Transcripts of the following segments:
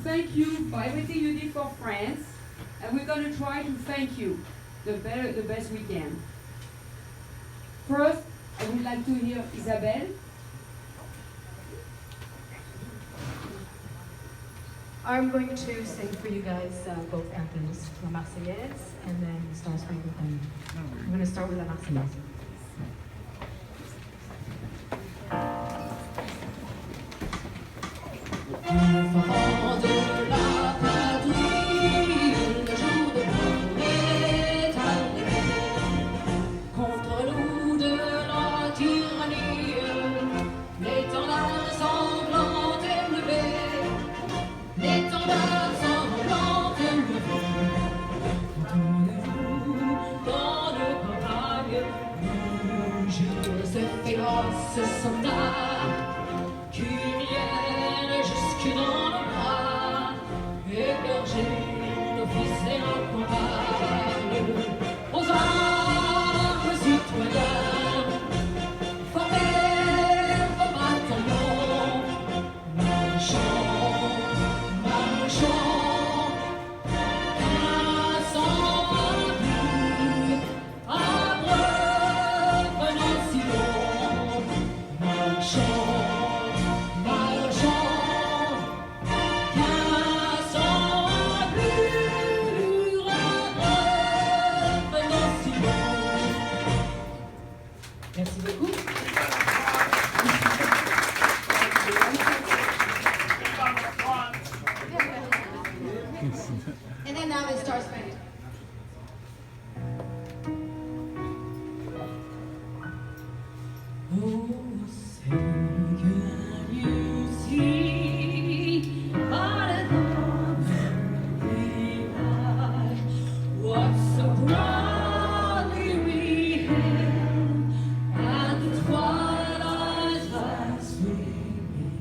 thank you for everything you did for France, and we're going to try to thank you the best we can. First, I would like to hear Isabelle. I'm going to sing for you guys both anthems, La Marseillaise and then Star Spangled Banner. I'm going to start with La Marseillaise. Enfants de la patrie, le jour de l'amour est arrivé. Contre nous de la tyrannie, l'étendard sanglant est levé. L'étendard sanglant est levé. Entendez-vous dans nos campagnes mugir ces féroces soldats qui viennent jusque dans nos bras, égorger nos fils et nos compagnes. Aux armes, citoyens, formez vos bataillons, marchons, marchons, cassons un but, abreuvons Sion, marchons. Merci beaucoup. And then now it starts playing. Oh, say, can you see by the dawn's early light what so proudly we hailed at the twilight's last gleaming?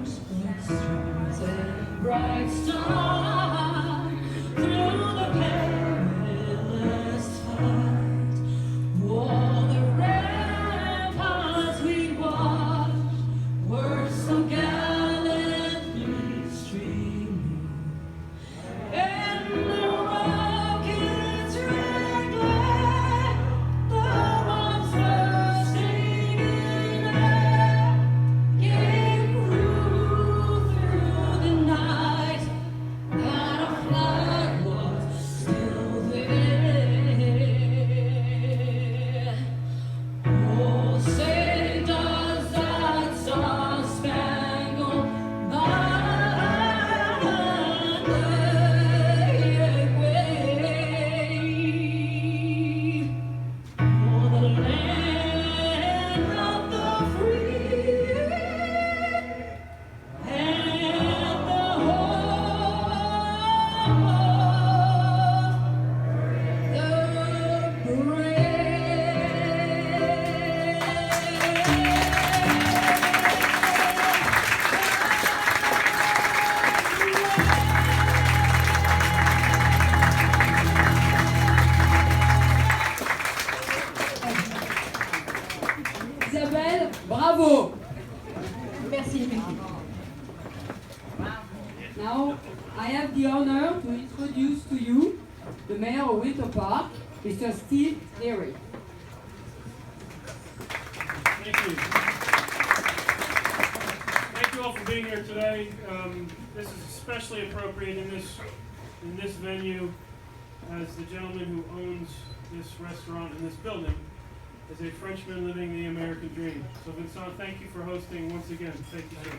Streets and bright star through the perilous fight. All the ramparts we watched were so gallantly streaming, and the rockets red glare, the bombs bursting in air, gave proof through the night that our flag was still there. Oh, say does that star-spangled banner wave o'er the land of the free and the home of the brave. Isabelle, bravo! Merci. Now, I have the honor to introduce to you the mayor of Winter Park, Mr. Steve Leary. Thank you. Thank you all for being here today. This is especially appropriate in this venue, as the gentleman who owns this restaurant and this building is a Frenchman living the American dream. So Vincent, thank you for hosting once again. Thank you, sir.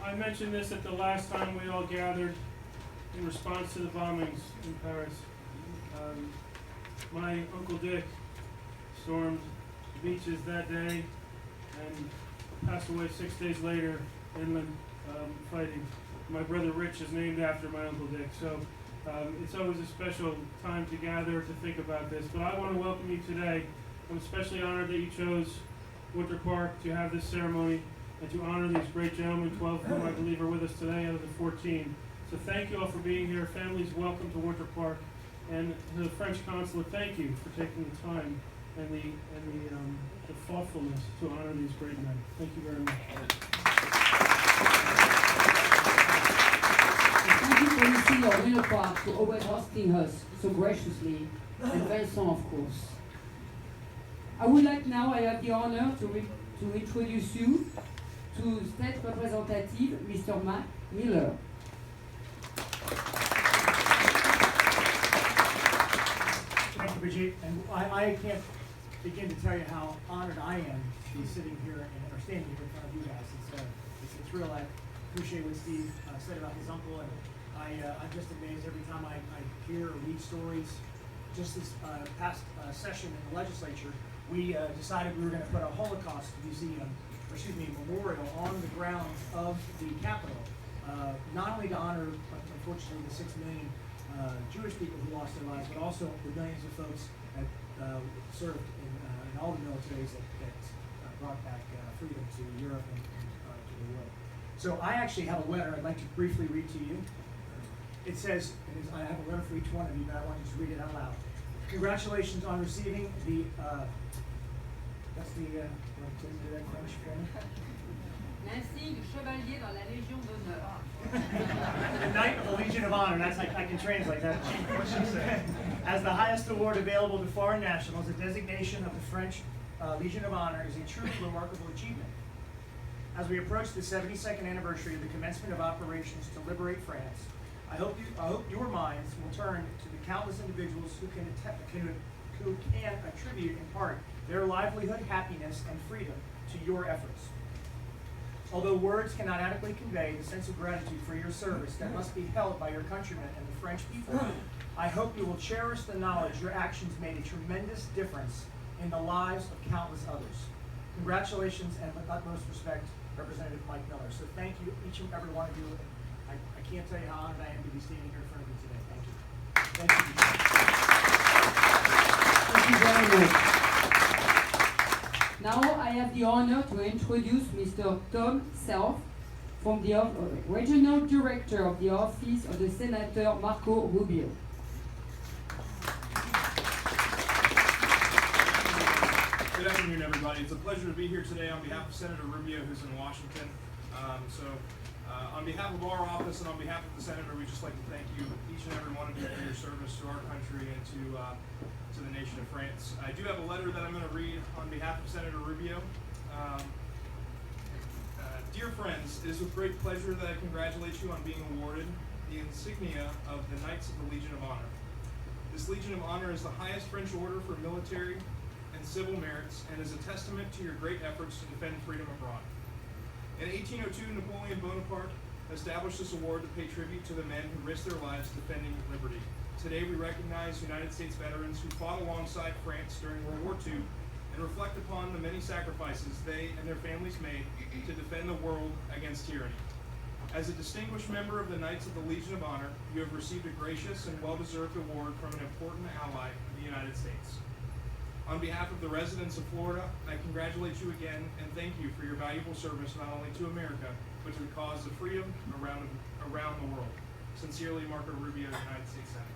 I mentioned this at the last time we all gathered in response to the bombings in Paris. My Uncle Dick stormed the beaches that day and passed away 6 days later inland fighting. My brother Rich is named after my Uncle Dick, so it's always a special time to gather to think about this. But I want to welcome you today. I'm especially honored that you chose Winter Park to have this ceremony and to honor these great gentlemen, 12 of whom I believe are with us today out of the 14. So thank you all for being here. Families, welcome to Winter Park. And to the French consulate, thank you for taking the time and the thoughtfulness to honor these great men. Thank you very much. Thank you for listening your real part to always hosting us so graciously, and Vincent, of course. I would like now, I have the honor to introduce you to State Representative Mr. Matt Miller. Thank you, Brigitte. And I can't begin to tell you how honored I am to be sitting here or standing here in front of you guys. It's real. I appreciate what Steve said about his uncle, and I'm just amazed every time I hear or read stories. Just this past session in the legislature, we decided we were going to put a Holocaust memorial on the grounds of the Capitol, not only to honor, unfortunately, the 6 million Jewish people who lost their lives, but also the millions of folks that served in all the militaries that brought back freedom to Europe and to the world. So I actually have a letter I'd like to briefly read to you. It says, I have a letter for each one of you, but I want you to read it out loud. Congratulations on receiving the, that's the, please do that French for me. L'insigne chevalier dans la Légion d'honneur. The Knight of the Legion of Honor, that's I can translate that. What she said. As the highest award available to foreign nationals, a designation of the French Legion of Honor is a truly remarkable achievement. As we approach the 72nd anniversary of the commencement of operations to liberate France, I hope your minds will turn to the countless individuals who can attribute in part their livelihood, happiness, and freedom to your efforts. Although words cannot adequately convey the sense of gratitude for your service that must be held by your countrymen and the French people, I hope you will cherish the knowledge your actions made a tremendous difference in the lives of countless others. Congratulations, and with utmost respect, Representative Mike Miller. So thank you, each and every one of you. I can't tell you how honored I am to be standing here in front of you today. Thank you. Thank you. Thank you very much. Now I have the honor to introduce Mr. Tom Self from the Regional Director of the Office of the Senator Marco Rubio. Good afternoon, everybody. It's a pleasure to be here today on behalf of Senator Rubio, who's in Washington. On behalf of our office and on behalf of the Senator, we'd just like to thank you, each and every one of you, for your service to our country and to the nation of France. I do have a letter that I'm going to read on behalf of Senator Rubio. Dear friends, it is with great pleasure that I congratulate you on being awarded the insignia of the Knights of the Legion of Honor. This Legion of Honor is the highest French order for military and civil merits and is a testament to your great efforts to defend freedom abroad. In 1802, Napoleon Bonaparte established this award to pay tribute to the men who risked their lives defending liberty. Today we recognize United States veterans who fought alongside France during World War II and reflect upon the many sacrifices they and their families made to defend the world against tyranny. As a distinguished member of the Knights of the Legion of Honor, you have received a gracious and well-deserved award from an important ally of the United States. On behalf of the residents of Florida, I congratulate you again and thank you for your valuable service not only to America, but to the cause of freedom around the world. Sincerely, Marco Rubio, United States Senator.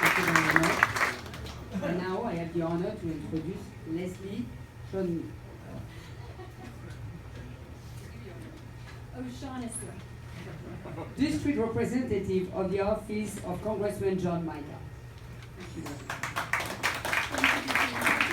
Thank you very much. And now I have the honor to introduce Leslie Sean. O'Shaughnessy. District Representative of the Office of Congressman John Micah. Thank you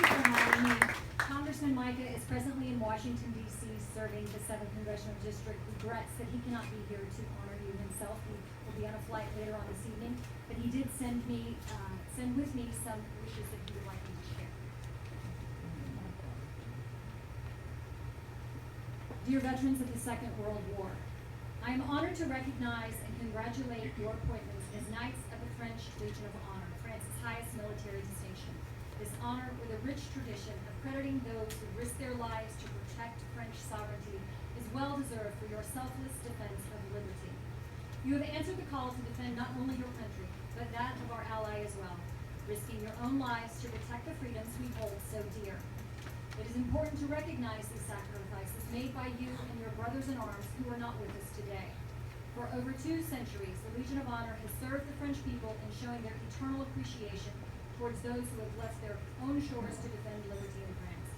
for having me. Congressman Micah is presently in Washington, D.C., serving the 7th Congressional District. Regrets that he cannot be here to honor you himself. He will be on a flight later on this evening, but he did send with me some wishes that he would like me to share. Dear veterans of the Second World War, I am honored to recognize and congratulate your appointments as Knights of the French Legion of Honor, France's highest military distinction. This honor, with a rich tradition of crediting those who risked their lives to protect French sovereignty, is well deserved for your selfless defense of liberty. You have answered the call to defend not only your country, but that of our ally as well, risking your own lives to protect the freedoms we hold so dear. It is important to recognize these sacrifices made by you and your brothers in arms who are not with us today. For over 2 centuries, the Legion of Honor has served the French people in showing their eternal appreciation towards those who have left their own shores to defend liberty in France.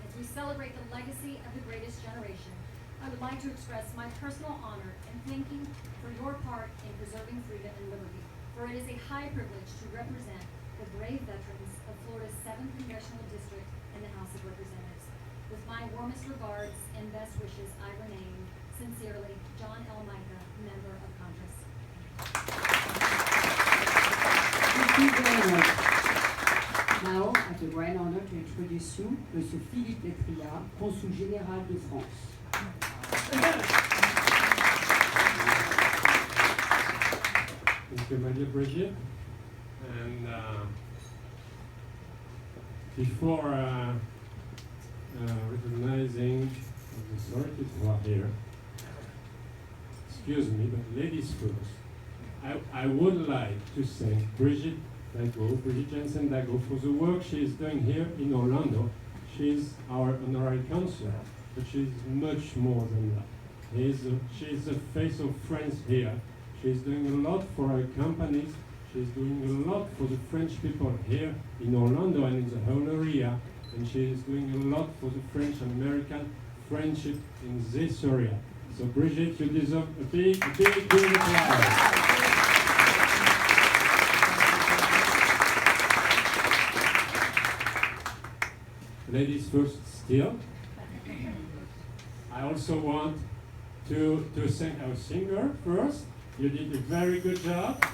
As we celebrate the legacy of the greatest generation, I would like to express my personal honor in thanking for your part in preserving freedom and liberty, for it is a high privilege to represent the brave veterans of Florida's 7th Congressional District in the House of Representatives. With my warmest regards and best wishes, I remain, sincerely, John L. Micah, Member of Congress. Thank you very much. Now, I have the great honor to introduce you, Monsieur Philippe Letria, Consul Général de France. Thank you, my dear Brigitte. And before recognizing the authorities who are here, excuse me, but ladies first, I would like to thank Brigitte Jensen Dago, for the work she is doing here in Orlando. She is our honorary consul, but she is much more than that. She is the face of France here. She is doing a lot for our companies. She is doing a lot for the French people here in Orlando and in the whole area. And she is doing a lot for the French-American friendship in this area. So Brigitte, you deserve a big applause. Ladies first still. I also want to thank our singer first. You did a very good job.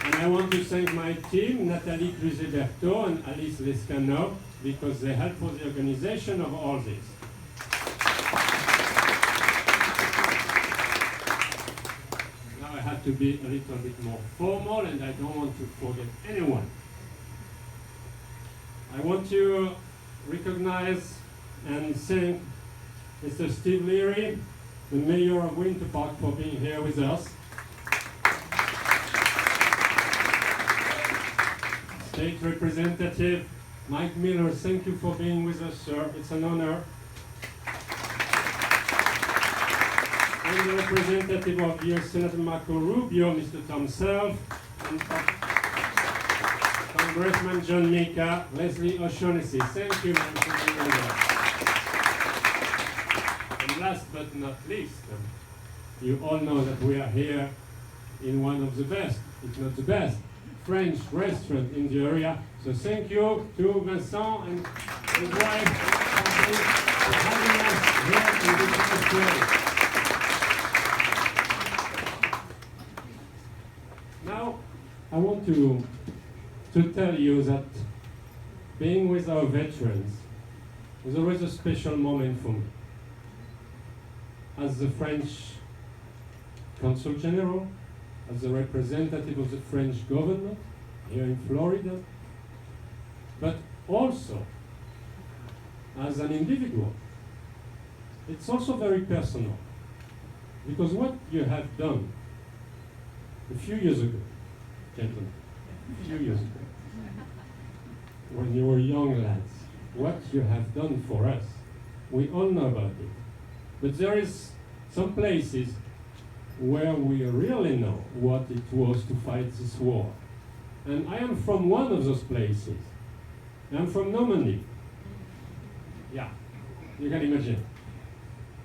And I want to thank my team, Nathalie Cluzet-Berthaud and Alice Lescano, because they helped for the organization of all this. Now I have to be a little bit more formal, and I don't want to forget anyone. I want to recognize and thank Mr. Steve Leary, the Mayor of Winter Park, for being here with us. State Representative Mike Miller, thank you for being with us, sir. It's an honor. And the representative of your Senator Marco Rubio, Mr. Tom Self, and Congressman John Mika, Leslie O'Shaughnessy. Thank you, man, for being with us. And last but not least, you all know that we are here in one of the best, if not the best, French restaurant in the area. So thank you to Vincent and his wife for having us here in this nice place. Now, I want to tell you that being with our veterans is always a special moment for me. As the French Consul General, as a representative of the French government here in Florida, but also as an individual. It's also very personal, because what you have done a few years ago, gentlemen, a few years ago, when you were young lads, what you have done for us, we all know about it. But there is some places where we really know what it was to fight this war. And I am from one of those places. I'm from Normandy. Yeah, you can imagine.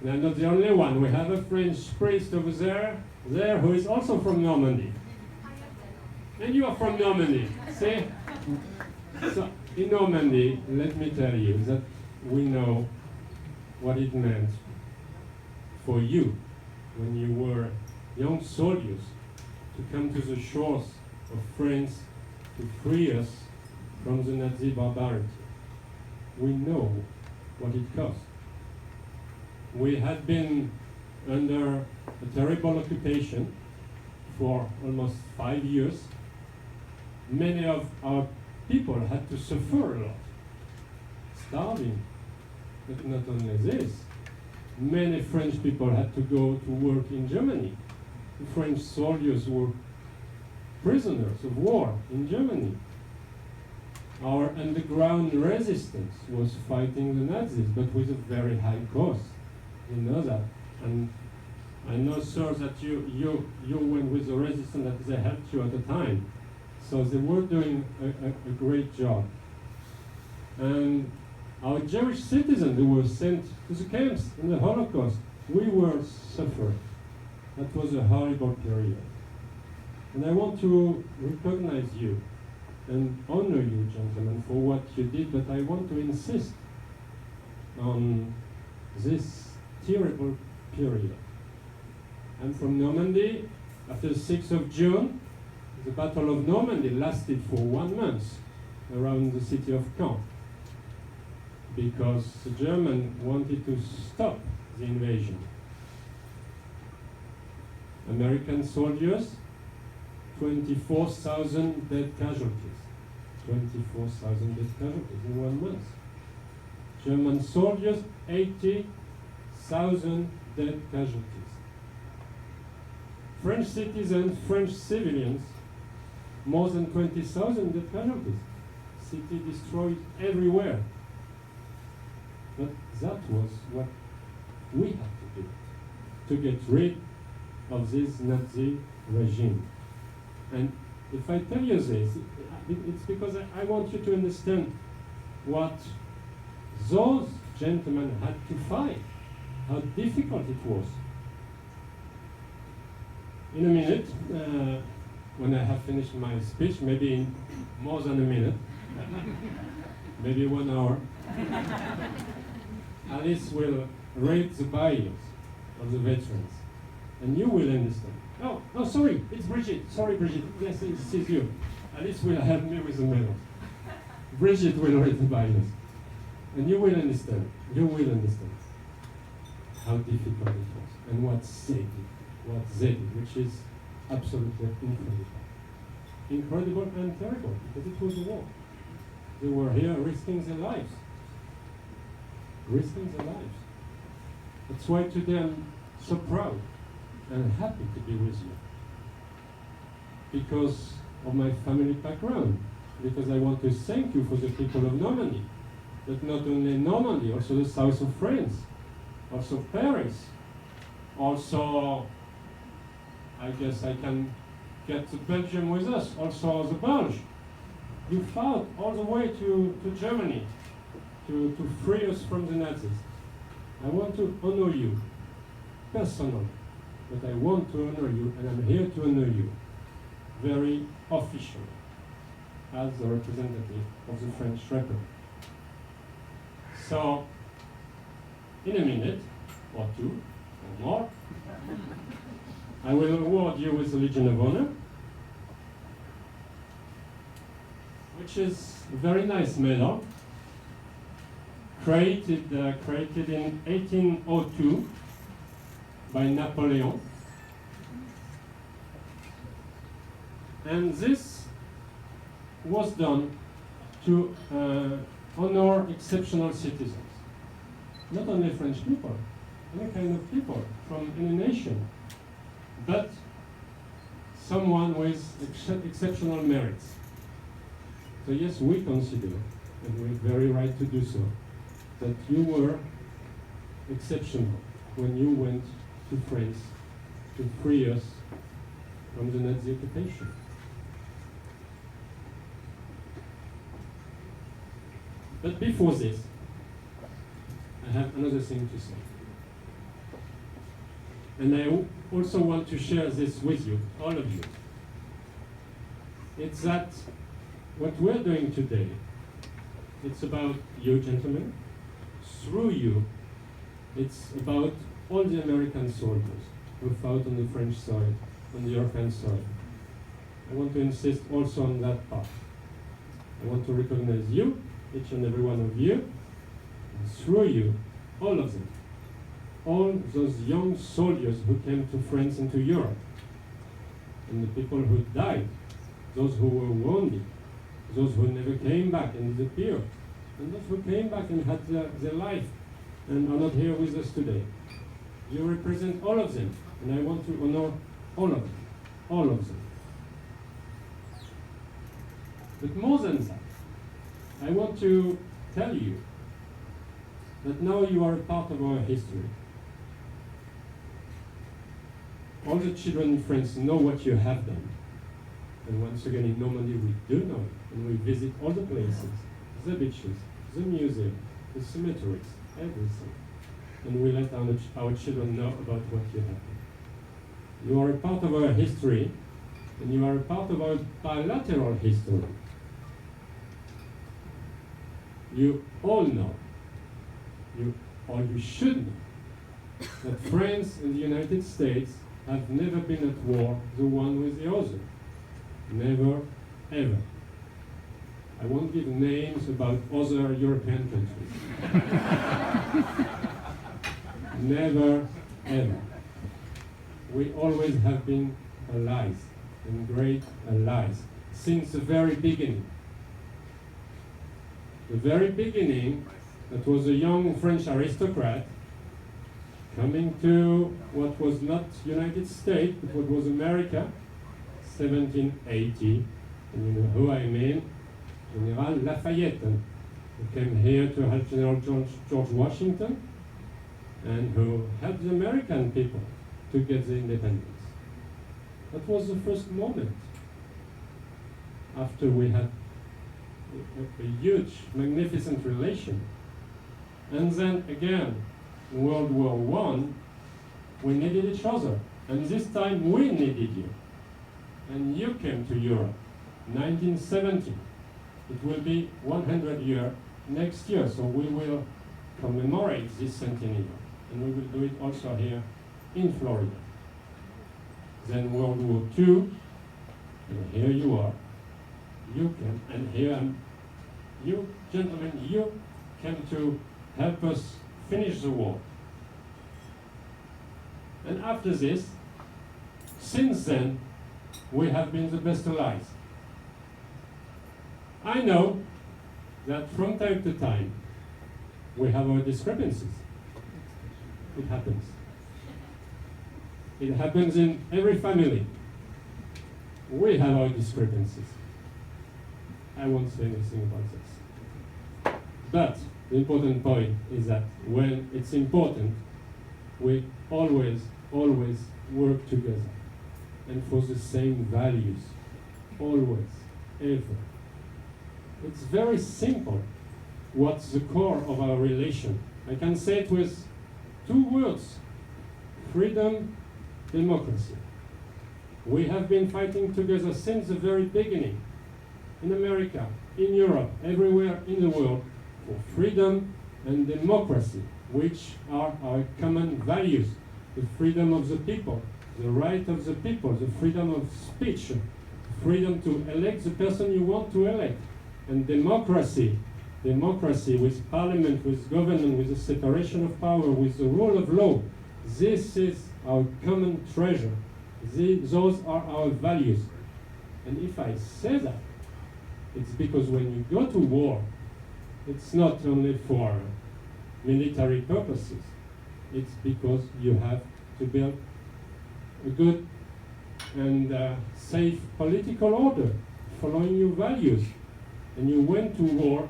And I'm not the only one. We have a French priest over there who is also from Normandy. And you are from Normandy, see? So in Normandy, let me tell you that we know what it meant for you when you were young soldiers to come to the shores of France to free us from the Nazi barbarity. We know what it cost. We had been under a terrible occupation for almost 5 years. Many of our people had to suffer a lot, starving. But not only this, many French people had to go to work in Germany. The French soldiers were prisoners of war in Germany. Our underground resistance was fighting the Nazis, but with a very high cost. You know that. And I know, sir, that you went with the resistance, that they helped you at the time. So they were doing a great job. And our Jewish citizens who were sent to the camps in the Holocaust, we were suffering. That was a horrible period. And I want to recognize you and honor you, gentlemen, for what you did, but I want to insist on this terrible period. I'm from Normandy. After the 6th of June, the Battle of Normandy lasted for 1 month around the city of Caen because the Germans wanted to stop the invasion. American soldiers, 24,000 dead casualties. 24,000 dead casualties in 1 month. German soldiers, 80,000 dead casualties. French citizens, French civilians, more than 20,000 dead casualties. City destroyed everywhere. But that was what we had to do to get rid of this Nazi regime. And if I tell you this, it's because I want you to understand what those gentlemen had to fight, how difficult it was. In a minute, when I have finished my speech, maybe in more than a minute, maybe 1 hour, Alice will rate the bios of the veterans, and you will understand. Oh, sorry, it's Brigitte. Sorry, Brigitte. Yes, it is you. Alice will help me with the medals. Brigitte will rate the bios, and you will understand. You will understand how difficult it was and what they did, which is absolutely incredible. Incredible and terrible, because it was a war. They were here risking their lives. Risking their lives. That's why today I'm so proud and happy to be with you. Because of my family background. Because I want to thank you for the people of Normandy. But not only Normandy, also the south of France, also Paris, also, I guess I can get the Belgium with us, also the Belgians. You fought all the way to Germany to free us from the Nazis. I want to honor you, personally, but I want to honor you, and I'm here to honor you, very officially, as the representative of the French Republic. So, in a minute, or 2, or more, I will award you with the Legion of Honor, which is a very nice medal, created in 1802 by Napoleon. And this was done to honor exceptional citizens. Not only French people, any kind of people from any nation, but someone with exceptional merits. So yes, we consider, and we're very right to do so, that you were exceptional when you went to France to free us from the Nazi occupation. But before this, I have another thing to say. And I also want to share this with you, all of you. It's that what we're doing today, it's about you, gentlemen. Through you, it's about all the American soldiers who fought on the French side, on the European side. I want to insist also on that part. I want to recognize you, each and every one of you, and through you, all of them. All those young soldiers who came to France and to Europe, and the people who died, those who were wounded, those who never came back and disappeared, and those who came back and had their life and are not here with us today. You represent all of them, and I want to honor all of them, all of them. But more than that, I want to tell you that now you are a part of our history. all the children in France know what you have done. And once again, in Normandy, we do know it. And we visit all the places, the beaches, the museum, the cemeteries, everything. And we let our children know about what you have done. You are a part of our history, and you are a part of our bilateral history. You all know, or you should know, that France and the United States have never been at war the one with the other. Never, ever. I won't give names about other European countries. Never, ever. We always have been allies, and great allies, since the very beginning. The very beginning, that was a young French aristocrat coming to what was not United States, but what was America, 1780, and you know who I mean, General Lafayette, who came here to help General George Washington, and who helped the American people to get the independence. That was the first moment after we had a huge, magnificent relation. And then again, in World War I, we needed each other. And this time we needed you. And you came to Europe, 1970. It will be 100 years next year, so we will commemorate this centennial. And we will do it also here in Florida. Then World War II, and here you are. You came, and here you, gentlemen, you came to help us finish the war. And after this, since then, we have been the best allies. I know that from time to time, we have our discrepancies. It happens. It happens in every family. We have our discrepancies. I won't say anything about this. But the important point is that when it's important, we always work together. And for the same values. Always, ever. It's very simple what's the core of our relation. I can say it with two words: freedom, democracy. We have been fighting together since the very beginning, in America, in Europe, everywhere in the world, for freedom and democracy, which are our common values. The freedom of the people, the right of the people, the freedom of speech, freedom to elect the person you want to elect, and democracy with parliament, with government, with the separation of power, with the rule of law. This is our common treasure. Those are our values. And if I say that, it's because when you go to war, it's not only for military purposes. It's because you have to build a good and safe political order, following your values. And you went to war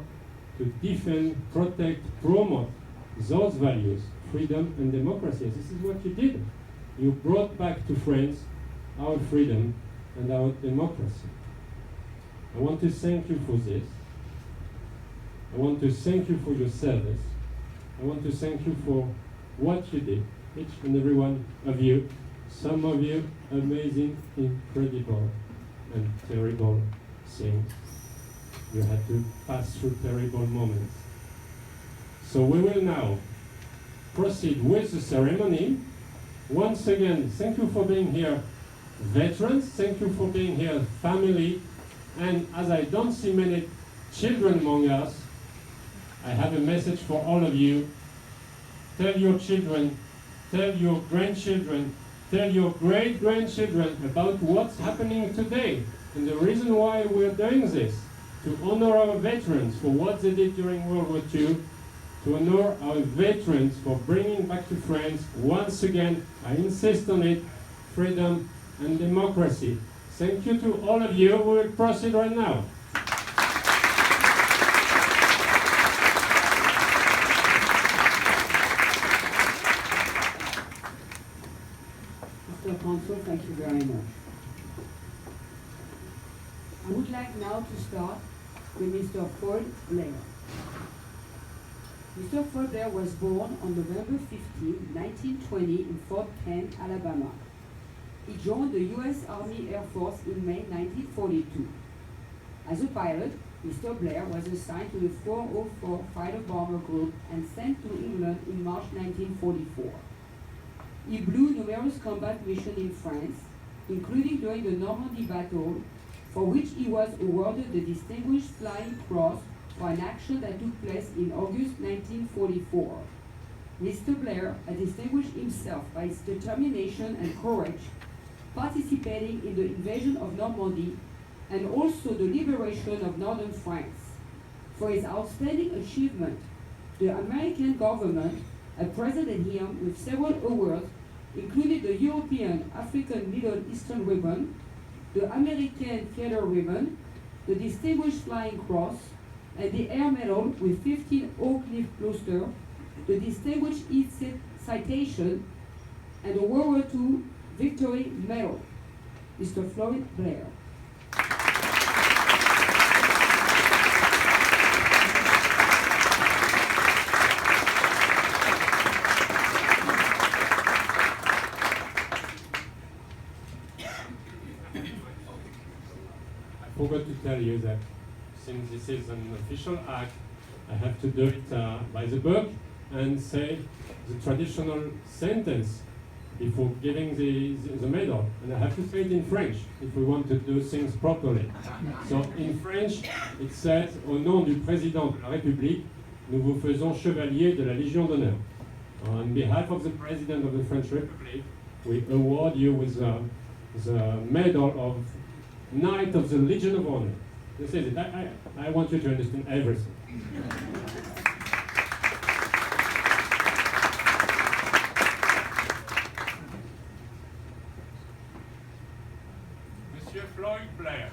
to defend, protect, promote those values, freedom and democracy. This is what you did. You brought back to France our freedom and our democracy. I want to thank you for this. I want to thank you for your service. I want to thank you for what you did, each and every one of you. Some of you, amazing, incredible, and terrible things. You had to pass through terrible moments. So we will now proceed with the ceremony. Once again, thank you for being here, veterans. Thank you for being here, family. And as I don't see many children among us, I have a message for all of you. Tell your children, tell your grandchildren, tell your great-grandchildren about what's happening today and the reason why we're doing this, to honor our veterans for what they did during World War II, to honor our veterans for bringing back to France, once again, I insist on it, freedom and democracy. Thank you to all of you. We will proceed right now. Mr. Council, thank you very much. I would like now to start with Mr. Floyd Blair. Mr. Floyd Blair was born on November 15, 1920 in Fort Kent, Alabama. He joined the U.S. Army Air Force in May 1942. As a pilot, Mr. Blair was assigned to the 404 Fighter Bomber Group and sent to England in March 1944. He blew numerous combat missions in France, including during the Normandy battle, for which he was awarded the Distinguished Flying Cross for an action that took place in August 1944. Mr. Blair had distinguished himself by his determination and courage, participating in the invasion of Normandy and also the liberation of northern France. For his outstanding achievement, the American government had presented him with several awards, including the European African Middle Eastern Ribbon, the American Theater Ribbon, the Distinguished Flying Cross, and the Air Medal with 15 Oak Leaf Cluster, the Distinguished Heat Citation, and the World War II Victory Medal. Mr. Floyd Blair. I forgot to tell you that since this is an official act, I have to do it by the book and say the traditional sentence before giving the medal. And I have to say it in French if we want to do things properly. So in French, it says, au nom du président de la République, nous vous faisons chevalier de la Légion d'honneur. On behalf of the President of the French Republic, we award you with the medal of Knight of the Legion of Honor. This is it. I want you to understand everything. Monsieur Floyd Blair,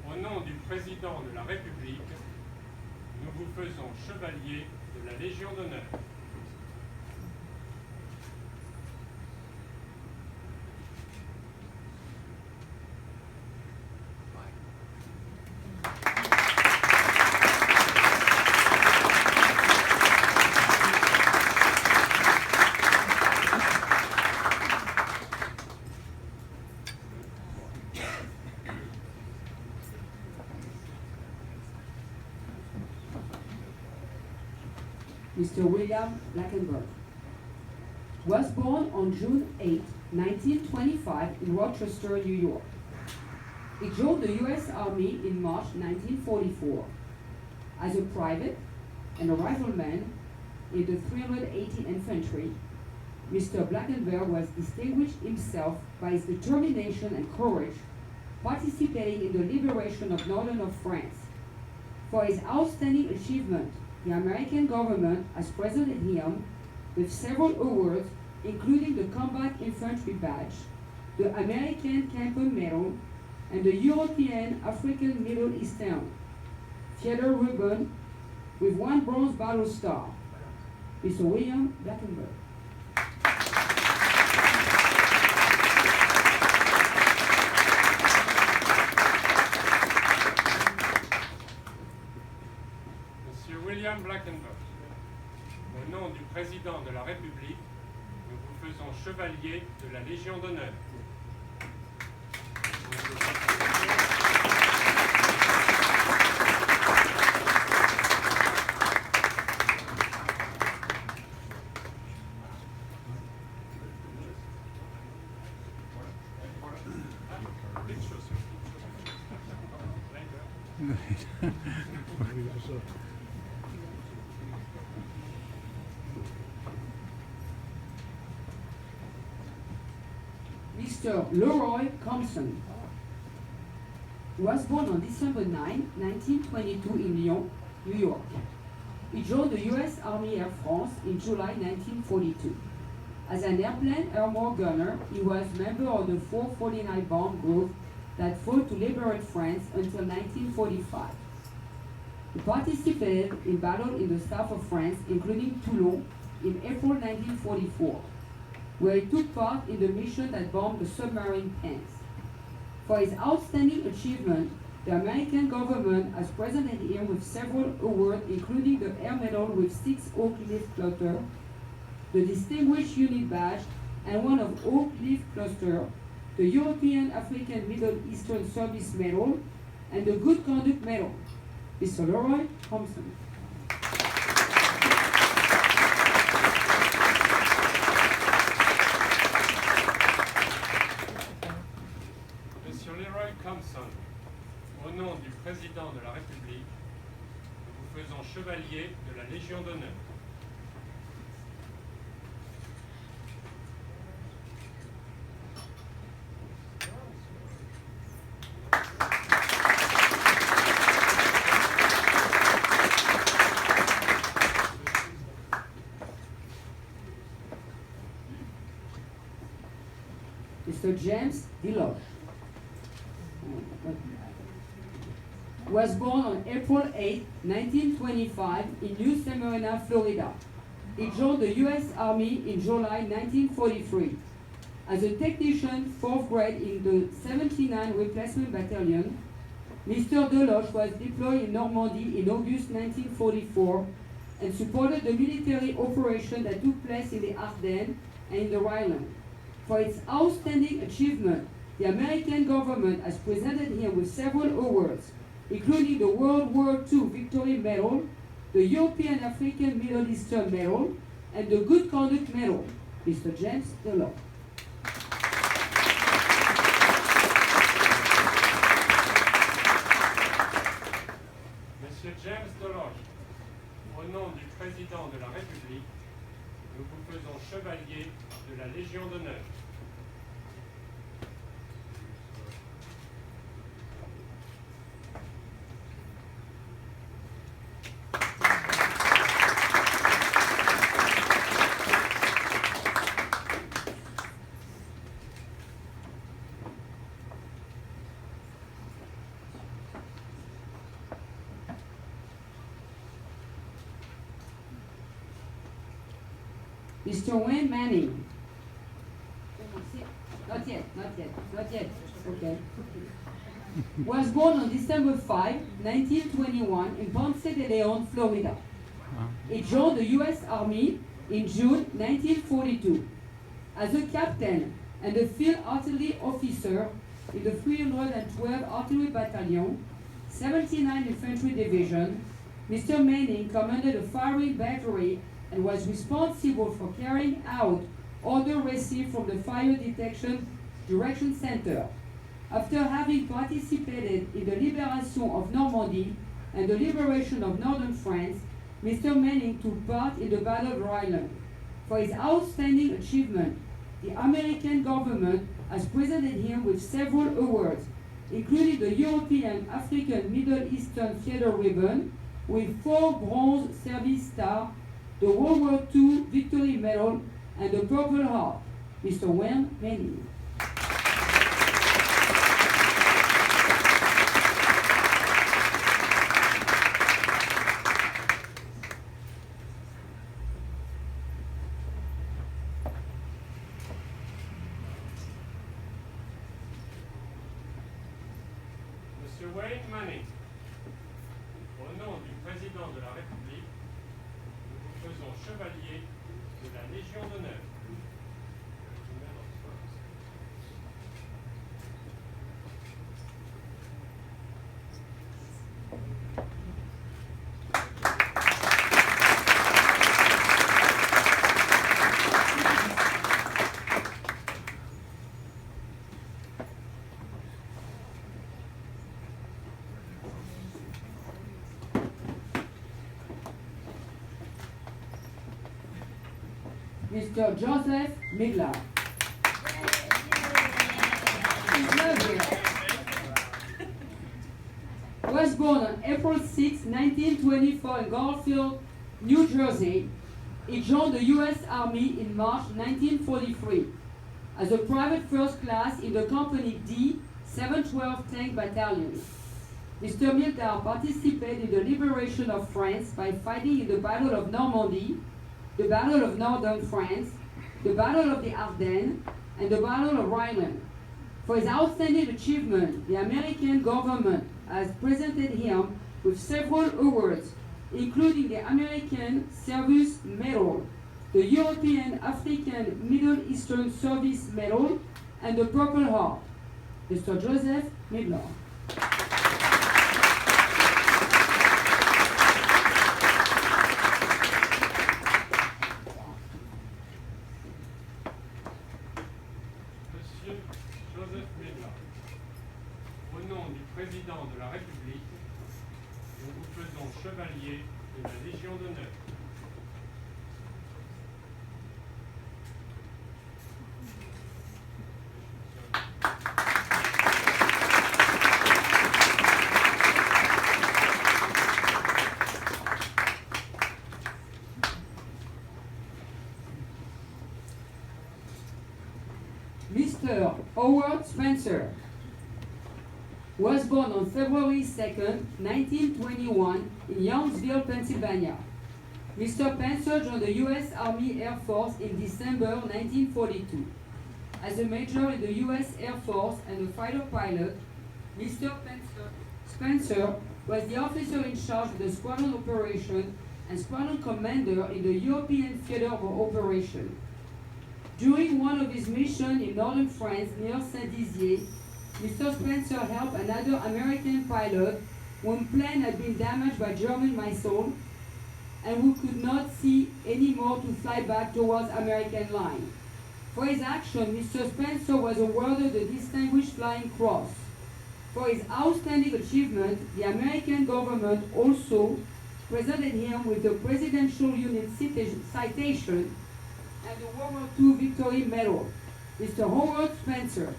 au nom du Président de la République, nous vous faisons chevalier de la Légion d'honneur. Mr. William Blackenberg was born on June 8, 1925 in Rochester, New York. He joined the U.S. Army in March 1944 as a private and a rifleman in the 380th Infantry. Mr. Blackenberg was distinguished himself by his determination and courage, participating in the liberation of northern France. For his outstanding achievement, the American government has presented him with several awards, including the Combat Infantry Badge, the American Camper Medal, and the European African Middle Eastern Theater Ribbon with 1 Bronze Battle Star. Mr. William Blackenberg. William Blackenberg, au nom du Président de la République, nous vous faisons chevalier de la Légion d'honneur. Mr. Leroy Compson was born on December 9, 1922 in Lyon, New York. He joined the U.S. Army Air Force in July 1942. As an airplane armor gunner, he was member of the 449 bomb group that fought to liberate France until 1945. He participated in battle in the south of France, including Toulon, in April 1944. where he took part in the mission that bombed the submarine Pence. For his outstanding achievement, the American government has presented him with several awards, including the Air Medal with 6 Oak Leaf Cluster, the Distinguished Unit Badge, and one of Oak Leaf Cluster, the European African Middle Eastern Service Medal, and the Good Conduct Medal. Mr. Leroy Thompson. Monsieur Leroy Thompson, au nom du président de la République, nous vous faisons chevalier de la Légion d'honneur. Mr. James Deloche was born on April 8, 1925 in New Smyrna, Florida. He joined the U.S. Army in July 1943. As a technician, 4th grade in the 79 Replacement Battalion, Mr. Deloche was deployed in Normandy in August 1944 and supported the military operation that took place in the Ardennes and in the Rhineland. For its outstanding achievement, the American government has presented him with several awards, including the World War II Victory Medal, the European African Middle Eastern Medal, and the Good Conduct Medal. Mr. James Deloche. Monsieur James Deloche, au nom du président de la République, nous vous faisons chevalier de la Légion d'honneur. Mr. Wayne Manning. Not yet. Okay. Was born on December 5, 1921 in Ponce de Leon, Florida. He joined the U.S. Army in June 1942 as a captain and a field artillery officer in the 312 Artillery Battalion, 79 Infantry Division. Mr. Manning commanded a firing battery and was responsible for carrying out orders received from the Fire Detection Direction Center. After having participated in the liberation of Normandy and the liberation of northern France, Mr. Manning took part in the Battle of Rhineland. For his outstanding achievement, the American government has presented him with several awards, including the European African Middle Eastern Theater Ribbon with 4 Bronze Service Stars, the World War II Victory Medal, and the Purple Heart. Mr. Wayne Manning. Monsieur Wayne Manning, au nom du président de la République, nous vous faisons chevalier de la Légion d'honneur. Mr. Joseph Migler. Was born on April 6, 1924 in Garfield, New Jersey. He joined the U.S. Army in March 1943 as a private first class in the Company D 712 Tank Battalion. Mr. Mildar participated in the liberation of France by fighting in the Battle of Normandy, the Battle of Northern France, the Battle of the Ardennes, and the Battle of Rhineland. For his outstanding achievement, the American government has presented him with several awards, including the American Service Medal, the European African Middle Eastern Service Medal, and the Purple Heart. Mr. Joseph Midler. Monsieur Joseph Midler, au nom du président de la République, nous vous faisons chevalier de la Légion d'honneur. Mr. Howard Spencer was born on February 2nd, 1921 in Youngsville, Pennsylvania. Mr. Spencer joined the U.S. Army Air Force in December 1942. As a major in the U.S. Air Force and a fighter pilot, Mr. Spencer was the officer in charge of the squadron operation and squadron commander in the European Theater of Operation. During one of his missions in northern France near Saint-Dizier, Mr. Spencer helped another American pilot whose plane had been damaged by German missiles and who could not see anymore to fly back towards American line. For his action, Mr. Spencer was awarded the Distinguished Flying Cross. For his outstanding achievement, the American government also presented him with the Presidential Unit Citation and the World War II Victory Medal. Mr. Howard Spencer.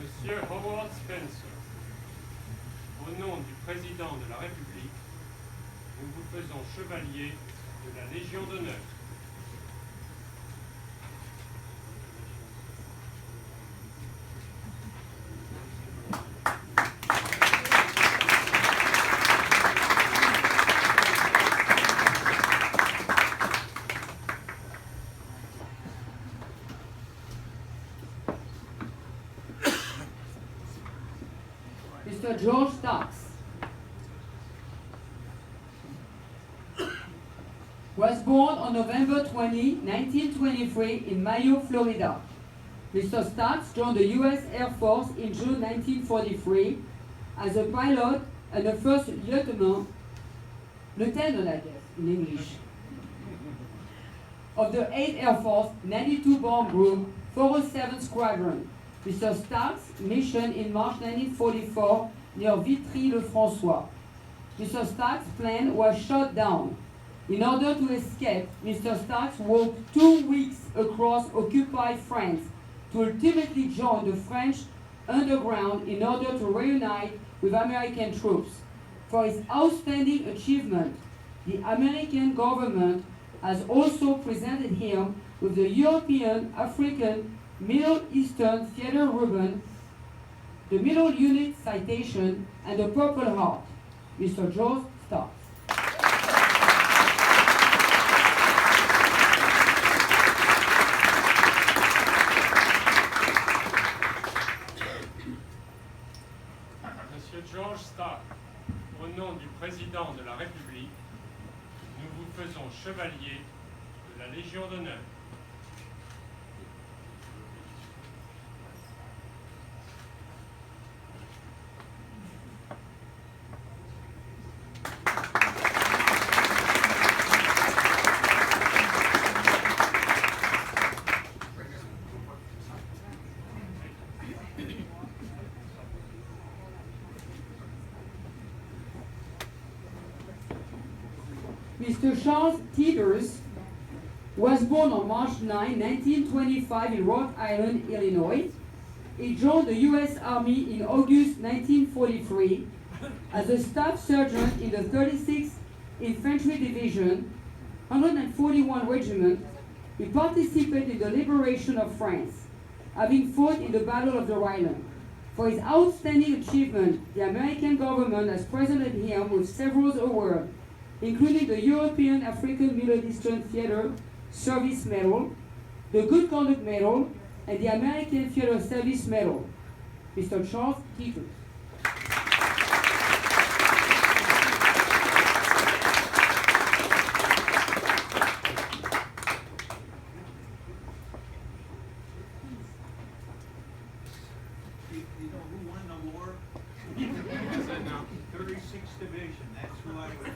Monsieur Howard Spencer, au nom du président de la République, nous vous faisons chevalier de la Légion d'honneur. Mr. George Starks was born on November 20, 1923 in Mayo, Florida. Mr. Starks joined the U.S. Air Force in June 1943 as a pilot and a first lieutenant, I guess, in English, of the 8th Air Force 92 Bomb Group 407 Squadron. Mr. Starks' mission in March 1944 near Vitry-le-François. Mr. Starks' plane was shot down. In order to escape, Mr. Starks walked 2 weeks across occupied France to ultimately join the French underground in order to reunite with American troops. For his outstanding achievement, the American government has also presented him with the European, African, Middle Eastern Theater Ribbon, the Middle Unit Citation, and the Purple Heart. Mr. George Starks. Monsieur George Stark, au nom du président de la République, nous vous faisons chevalier de la Légion d'honneur. Mr. Charles Teeters was born on March 9, 1925 in Rhode Island, Illinois. He joined the U.S. Army in August 1943 as a staff sergeant in the 36th Infantry Division, 141 Regiment. He participated in the liberation of France. having fought in the Battle of the Rhineland. For his outstanding achievement, the American government has presented him with several awards, including the European African Middle Eastern Theater Service Medal, the Good Conduct Medal, and the American Theater Service Medal. Mr. Charles Peters. You know who won the war? I said no. 36th Division, that's who I would.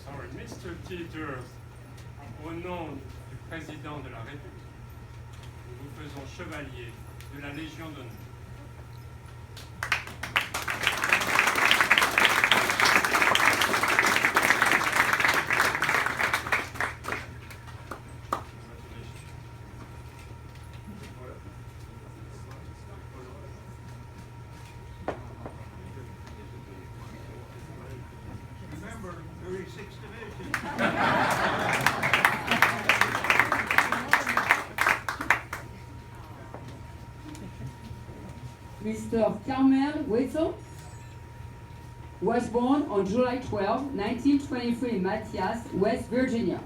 Sorry, Mr. Peters, au nom du président de la République, nous vous faisons chevalier de la Légion d'honneur. Remember, 36th Division. Mr. Carmel Wetzel was born on July 12, 1923 in Matthias, West Virginia.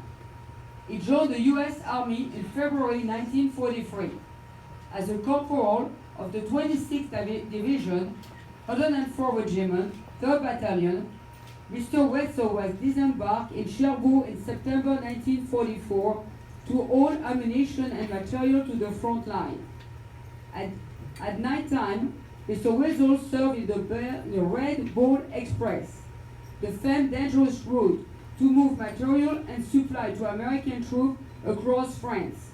He joined the U.S. Army in February 1943 as a corporal of the 26th Division, 104 Regiment, 3rd Battalion. Mr. Wetzel was disembarked in Cherbourg in September 1944 to haul ammunition and material to the front line. At night time, Mr. Wetzel served in the Red Bull Express, the famed dangerous route to move material and supply to American troops across France.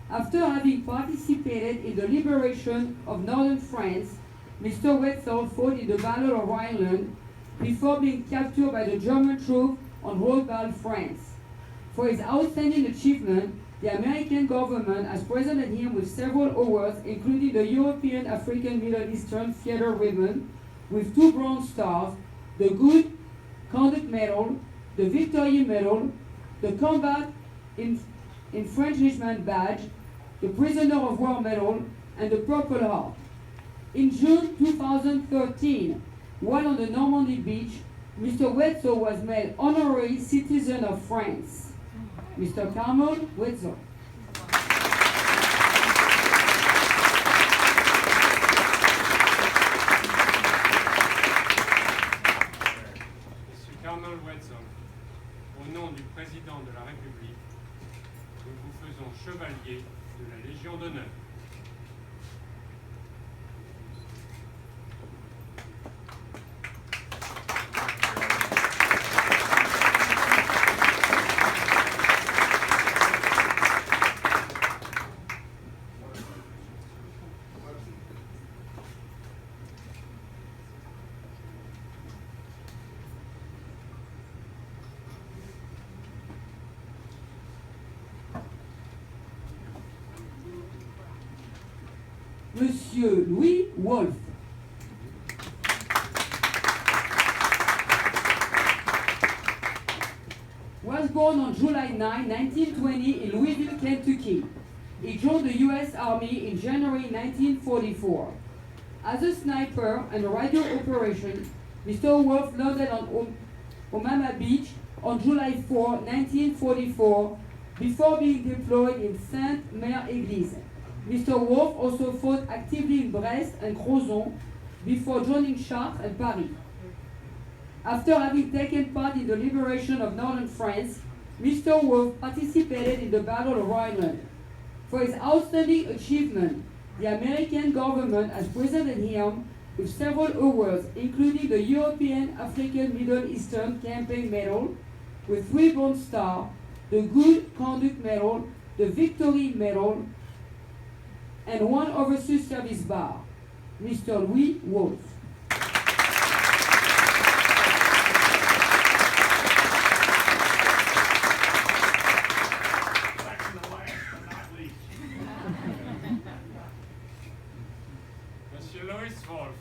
After having participated in the liberation of northern France, Mr. Wetzel fought in the Battle of Rhineland before being captured by the German troops on Rottweil, France. For his outstanding achievement, the American government has presented him with several awards, including the European African Middle Eastern Theater Ribbon with 2 Bronze Stars, the Good Conduct Medal, the Victory Medal, the Combat Infringement Badge, the Prisoner of War Medal, and the Purple Heart. In June 2013, while on the Normandy beach, Mr. Wetzel was made honorary citizen of France. Mr. Carmel Wetzel. Monsieur Carmel Wetzel, au nom du président de la République, nous vous faisons chevalier de la Légion d'honneur. Monsieur Louis Wolff. Was born on July 9, 1920 in Louisville, Kentucky. He joined the U.S. Army in January 1944. As a sniper and a radio operation, Mr. Wolff landed on Omama Beach on July 4, 1944, before being deployed in Sainte-Mère-Église. Mr. Wolff also fought actively in Brest and Crozon before joining Chartres and Paris. After having taken part in the liberation of northern France, Mr. Wolff participated in the Battle of Rhineland. For his outstanding achievement, the American government has presented him with several awards, including the European African Middle Eastern Campaign Medal with 3 Bronze Stars, the Good Conduct Medal, the Victory Medal, and 1 Overseas Service Bar. Mr. Louis Wolff. Second to last but not least. Monsieur Louis Wolff,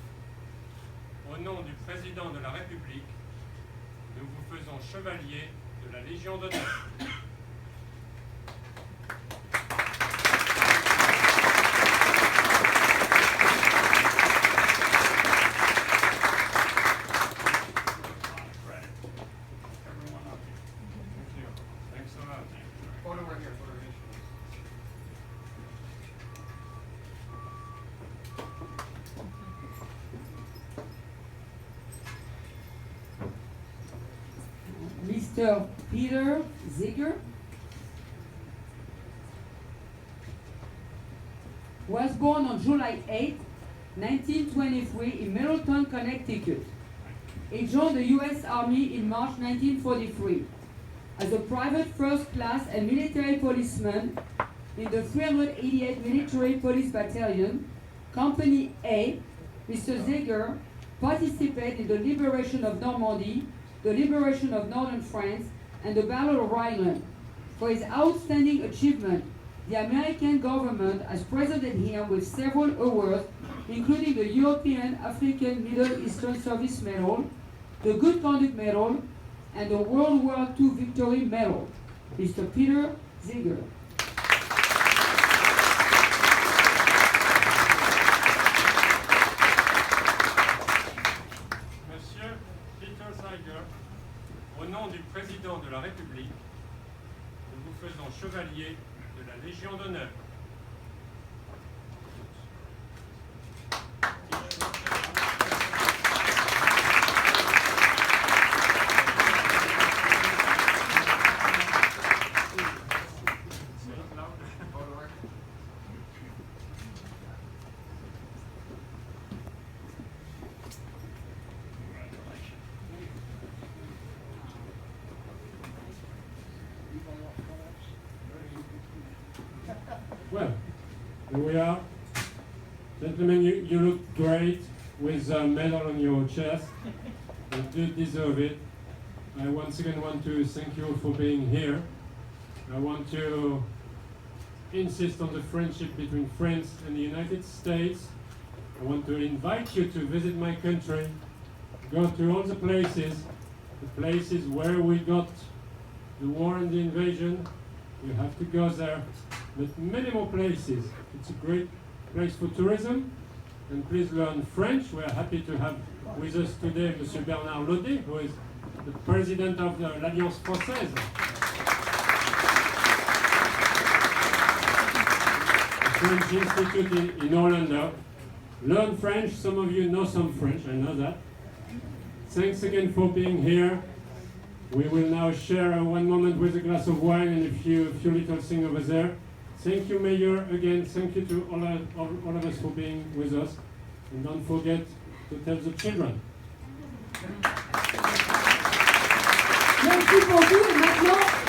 Thanks so much. Photo right here, photo right here. Mr. Peter Ziegler was born on July 8, 1923 in Middletown, Connecticut. He joined the U.S. Army in March 1943 as a private first class and military policeman in the 388th Military Police Battalion, Company A. Mr. Ziegler participated in the liberation of Normandy, the liberation of northern France, and the Battle of Rhineland. For his outstanding achievement, the American government has presented him with several awards, including the European, African, Middle Eastern Service Medal, the Good Conduct Medal, and the World War II Victory Medal. Mr. Peter Ziegler. Monsieur Peter Ziegler, au nom du président de la République, nous vous faisons chevalier de la Légion d'honneur. Well, here we are. Gentlemen, you look great with a medal on your chest. You do deserve it. I once again want to thank you for being here. I want to insist on the friendship between France and the United States. I want to invite you to visit my country, go to all the places where we got the war and the invasion. You have to go there, but many more places. It's a great place for tourism, and please learn French. We are happy to have with us today Monsieur Bernard Laudet, who is the president of l'Alliance Française. The French Institute in Orlando. Learn French. Some of you know some French, I know that. Thanks again for being here. We will now share one moment with a glass of wine and a few little things over there. Thank you, Mayor, again. Thank you to all of us for being with us. And don't forget to tell the children. Merci pour vous et maintenant